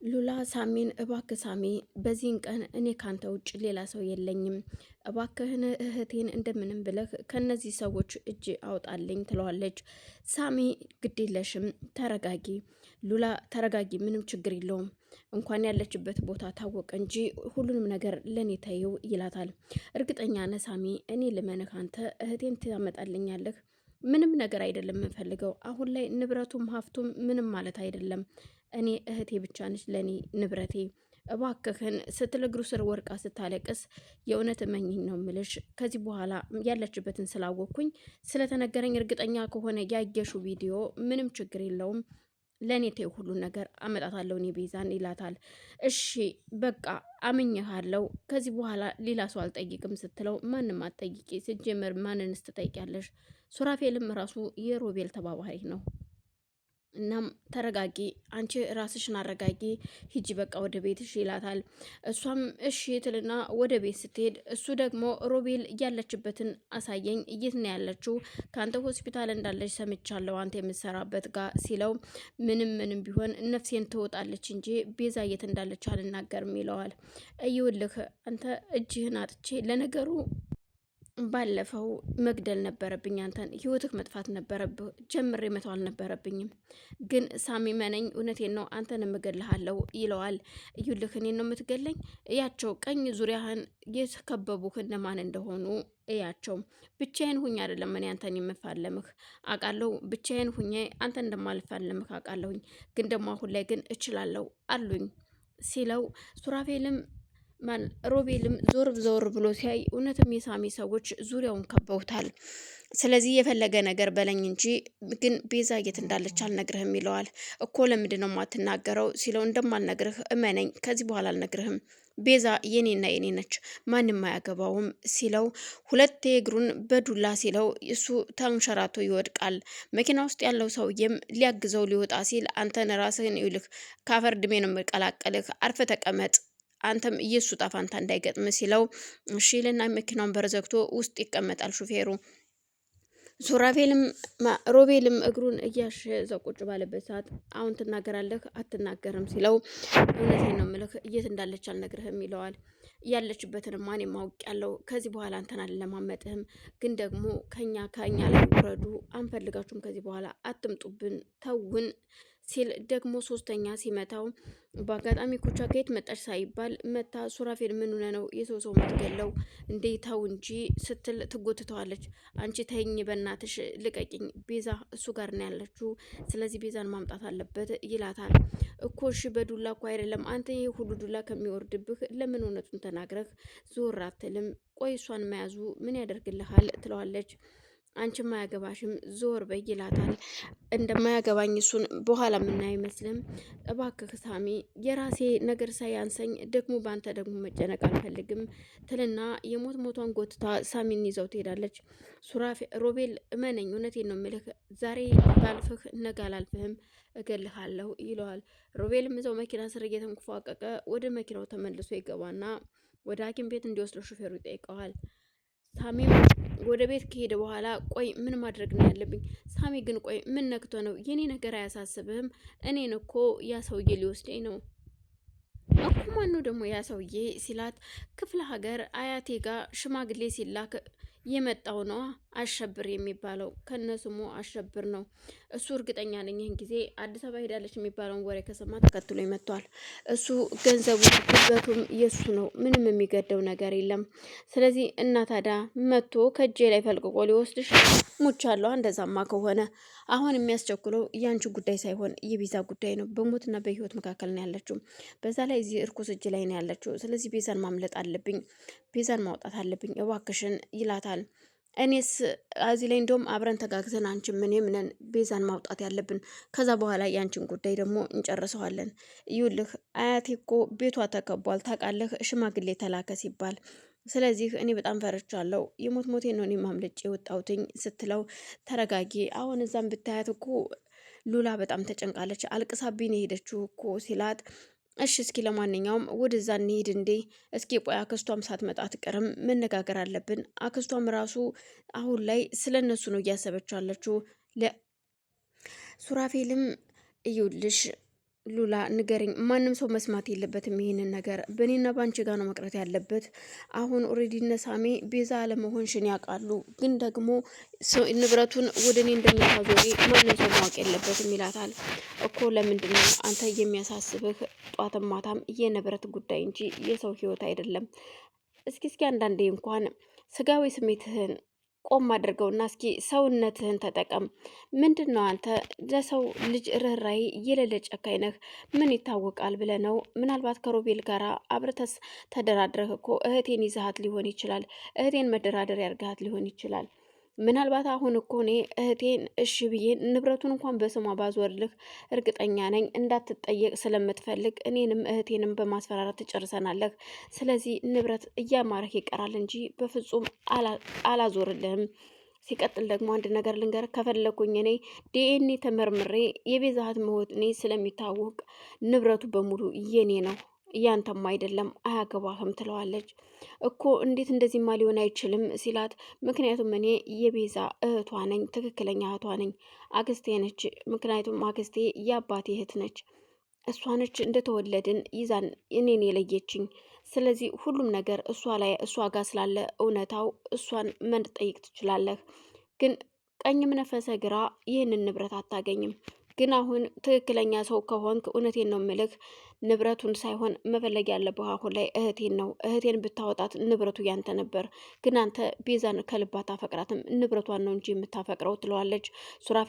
ሉላ ሳሚን እባክህ ሳሚ በዚህን ቀን እኔ ካንተ ውጭ ሌላ ሰው የለኝም፣ እባክህን እህቴን እንደምንም ብለህ ከነዚህ ሰዎች እጅ አውጣልኝ ትለዋለች። ሳሚ ግዴለሽም ተረጋጊ ሉላ ተረጋጊ፣ ምንም ችግር የለውም እንኳን ያለችበት ቦታ ታወቀ እንጂ ሁሉንም ነገር ለእኔ ተይው ይላታል። እርግጠኛ ነህ ሳሚ እኔ ልመንህ፣ አንተ እህቴን ታመጣልኛለህ? ምንም ነገር አይደለም የምንፈልገው አሁን ላይ ንብረቱም ሀብቱም ምንም ማለት አይደለም። እኔ እህቴ ብቻ ነች ለእኔ ንብረቴ። እባክህን ስትል እግሩ ስር ወርቃ ስታለቅስ የእውነት እመኝኝ ነው ምልሽ፣ ከዚህ በኋላ ያለችበትን ስላወቅኩኝ ስለተነገረኝ እርግጠኛ ከሆነ ያየሹ ቪዲዮ ምንም ችግር የለውም ለእኔ ተይው፣ ሁሉን ነገር አመጣታለሁ እኔ ቤዛን ይላታል። እሺ በቃ አምኜሃለሁ፣ ከዚህ በኋላ ሌላ ሰው አልጠይቅም ስትለው ማንም አትጠይቂ፣ ሲጀመር ማንንስ ትጠይቂያለሽ? ሱራፌልም ራሱ የሮቤል ተባባሪ ነው። እናም ተረጋጊ፣ አንቺ ራስሽን አረጋጊ፣ ሂጂ በቃ ወደ ቤትሽ ይላታል። እሷም እሺ ትልና ወደ ቤት ስትሄድ እሱ ደግሞ ሮቤል ያለችበትን አሳየኝ፣ የት ነው ያለችው? ከአንተ ሆስፒታል እንዳለች ሰምቻለሁ አንተ የምትሰራበት ጋር ሲለው ምንም ቢሆን ነፍሴን ትወጣለች እንጂ ቤዛ የት እንዳለች አልናገርም ይለዋል። እይውልህ አንተ እጅህን አጥቼ ለነገሩ ባለፈው መግደል ነበረብኝ፣ አንተን ህይወትህ መጥፋት ነበረብህ፣ ጀምሬ መተው አልነበረብኝም። ግን ሳሚ መነኝ፣ እውነቴን ነው አንተን እምገልሃለሁ ይለዋል። እዩልህ እኔን ነው የምትገለኝ? እያቸው ቀኝ ዙሪያህን የተከበቡህ እነማን እንደሆኑ እያቸው። ብቻዬን ሁኝ አይደለም እኔ አንተን የምፋለምህ አውቃለሁ፣ ብቻዬን ሁኜ አንተን እንደማልፋለምህ አውቃለሁኝ። ግን ደግሞ አሁን ላይ ግን እችላለሁ አሉኝ ሲለው ሱራፌልም ሮቤልም ዞር ዞር ብሎ ሲያይ እውነትም የሳሚ ሰዎች ዙሪያውን ከበውታል። ስለዚህ የፈለገ ነገር በለኝ እንጂ ግን ቤዛ የት እንዳለች አልነግርህም ይለዋል። እኮ ለምንድን ነው የማትናገረው ሲለው እንደማልነግርህ እመነኝ፣ ከዚህ በኋላ አልነግርህም፣ ቤዛ የኔና የኔ ነች፣ ማንም አያገባውም ሲለው ሁለቴ እግሩን በዱላ ሲለው እሱ ተንሸራቶ ይወድቃል። መኪና ውስጥ ያለው ሰውዬም ሊያግዘው ሊወጣ ሲል አንተን ራስህን ይልህ ካፈር ድሜ ነው የምቀላቀልህ፣ አርፈ ተቀመጥ አንተም የሱ ጣፋንታ እንዳይገጥም ሲለው እሺ ልና መኪናውን በር ዘግቶ ውስጥ ይቀመጣል ሹፌሩ። ሱራፌልም ሮቤልም እግሩን እያሸ እዛው ቁጭ ባለበት ሰዓት አሁን ትናገራለህ አትናገርም ሲለው እውነቴን ነው ምልህ የት እንዳለች አልነግርህም ይለዋል። ያለችበትን ማን ማውቅ ያለው ከዚህ በኋላ አንተን አልለማመጥህም፣ ግን ደግሞ ከኛ ላይ ውረዱ፣ አንፈልጋችሁም፣ ከዚህ በኋላ አትምጡብን፣ ተውን ሲል ደግሞ ሶስተኛ ሲመታው በአጋጣሚ ኩቻ ከየት መጣች ሳይባል መታ ሱራፌል ምን ሆነ ነው የሰው ሰው የምትገለው እንዴታው እንጂ ስትል ትጎትተዋለች። አንቺ ተይኝ በእናትሽ ልቀቂኝ፣ ቤዛ እሱ ጋር ነው ያለችው፣ ስለዚህ ቤዛን ማምጣት አለበት ይላታል። እኮ እሺ በዱላ እኮ አይደለም አንተ ይሄ ሁሉ ዱላ ከሚወርድብህ ለምን እውነቱን ተናግረህ ዞር አትልም? ቆይ እሷን መያዙ ምን ያደርግልሃል? ትለዋለች። አንቺም አያገባሽም ዞር በይ ይላታል። እንደማያገባኝ እሱን በኋላ የምናየው አይመስልም። እባክህ ሳሚ የራሴ ነገር ሳያንሰኝ ደግሞ በአንተ ደግሞ መጨነቅ አልፈልግም ትልና የሞት ሞቷን ጎትታ ሳሚን ይዘው ትሄዳለች። ሮቤል እመነኝ፣ እውነቴን ነው የምልህ፣ ዛሬ ባልፍህ ነገ አላልፍህም፣ እገልሃለሁ ይለዋል። ሮቤልም እዛው መኪና ስር እየተንኩፋቀቀ ወደ መኪናው ተመልሶ ይገባና ወደ ሐኪም ቤት እንዲወስደው ሹፌሩ ይጠይቀዋል። ሳሚም ወደ ቤት ከሄደ በኋላ ቆይ ምን ማድረግ ነው ያለብኝ? ሳሚ ግን ቆይ ምን ነክቶ ነው? የኔ ነገር አያሳስብህም? እኔን እኮ ያ ሰውዬ ሊወስደኝ ነው እኮ። ማነው ደግሞ ያ ሰውዬ ሲላት፣ ክፍለ ሀገር አያቴ ጋር ሽማግሌ ሲላክ የመጣው ነው አሸብር የሚባለው፣ ከነስሙ አሸብር ነው እሱ። እርግጠኛ ነኝ ይህን ጊዜ አዲስ አበባ ሄዳለች የሚባለውን ወሬ ከሰማ ተከትሎ ይመጣል። እሱ ገንዘቡ ጉበቱም የሱ ነው፣ ምንም የሚገደው ነገር የለም። ስለዚህ እና ታዲያ መጥቶ ከእጄ ላይ ፈልቅቆ ሊወስድሽ ሙቻለሁ። እንደዛማ ከሆነ አሁን የሚያስቸኩለው ያንቺ ጉዳይ ሳይሆን የቤዛ ጉዳይ ነው። በሞትና በህይወት መካከል ነው ያለችው። በዛ ላይ እዚህ እርኩስ እጅ ላይ ነው ያለችው። ስለዚህ ቤዛን ማምለጥ አለብኝ፣ ቤዛን ማውጣት አለብኝ እባክሽን ይላታል። እኔስ እዚህ ላይ እንደውም አብረን ተጋግዘን አንቺ ምንም ነን ቤዛን ማውጣት ያለብን፣ ከዛ በኋላ ያንቺን ጉዳይ ደግሞ እንጨርሰዋለን። ይኸውልህ አያቴ እኮ ቤቷ ተከቧል ታውቃለህ፣ ሽማግሌ ተላከ ሲባል፣ ስለዚህ እኔ በጣም ፈርቻለሁ፣ የሞት ሞቴ ነው እኔ ማምለጭ የወጣሁትኝ ስትለው፣ ተረጋጊ፣ አሁን እዛም ብታያት እኮ ሉላ በጣም ተጨንቃለች፣ አልቅሳብኝ ነው የሄደችው እኮ ሲላት፣ እሺ እስኪ ለማንኛውም ወደዛ እንሄድ እንዴ? እስኪ ቆይ አክስቷም ሳትመጣ አትቀርም፣ መነጋገር አለብን። አክስቷም ራሱ አሁን ላይ ስለ እነሱ ነው እያሰበች አለችው። ሱራፌልም እዩልሽ ሉላ ንገርኝ። ማንም ሰው መስማት የለበትም ይሄንን ነገር። በእኔና በአንቺ ጋር ነው መቅረት ያለበት። አሁን ኦልሬዲ እነ ሳሚ ቤዛ አለመሆንሽን ያውቃሉ፣ ግን ደግሞ ንብረቱን ወደ እኔ እንደምታዞሪ ማንም ሰው ማወቅ የለበትም ይላታል። እኮ ለምንድን ነው አንተ የሚያሳስብህ ጧትም ማታም የንብረት ጉዳይ እንጂ የሰው ህይወት አይደለም? እስኪ አንዳንዴ እንኳን ስጋዊ ስሜትህን ቆም አድርገውና እስኪ ሰውነትህን ተጠቀም። ምንድን ነው አንተ ለሰው ልጅ ርኅራኄ የሌለ ጨካኝ ነህ። ምን ይታወቃል ብለህ ነው? ምናልባት ከሮቤል ጋር አብረተስ ተደራድረህ እኮ እህቴን ይዛሃት ሊሆን ይችላል። እህቴን መደራደር ያርጋሃት ሊሆን ይችላል። ምናልባት አሁን እኮ እኔ እህቴን እሺ ብዬ ንብረቱን እንኳን በስሟ ባዞርልህ እርግጠኛ ነኝ እንዳትጠየቅ ስለምትፈልግ እኔንም እህቴንም በማስፈራራት ትጨርሰናለህ። ስለዚህ ንብረት እያማረህ ይቀራል እንጂ በፍጹም አላዞርልህም። ሲቀጥል ደግሞ አንድ ነገር ልንገር፣ ከፈለኩኝ እኔ ዲኤንኤ ተመርምሬ የቤዛሃት መሆኔ ስለሚታወቅ ንብረቱ በሙሉ የኔ ነው፣ እያንተማ አይደለም፣ አያገባህም ትለዋለች። እኮ እንዴት እንደዚህማ ሊሆን አይችልም ሲላት፣ ምክንያቱም እኔ የቤዛ እህቷ ነኝ፣ ትክክለኛ እህቷ ነኝ፣ አክስቴ ነች። ምክንያቱም አክስቴ የአባቴ እህት ነች። እሷ ነች እንደተወለድን ይዛን እኔን የለየችኝ። ስለዚህ ሁሉም ነገር እሷ ጋር ስላለ እውነታው እሷን መጠየቅ ትችላለህ። ግን ቀኝም ነፈሰ ግራ ይህንን ንብረት አታገኝም። ግን አሁን ትክክለኛ ሰው ከሆንክ እውነቴን ነው ምልህ፣ ንብረቱን ሳይሆን መፈለግ ያለብህ አሁን ላይ እህቴን ነው። እህቴን ብታወጣት ንብረቱ ያንተ ነበር። ግን አንተ ቤዛን ከልባት አታፈቅራትም፣ ንብረቷን ነው እንጂ የምታፈቅረው ትለዋለች ሱራፌ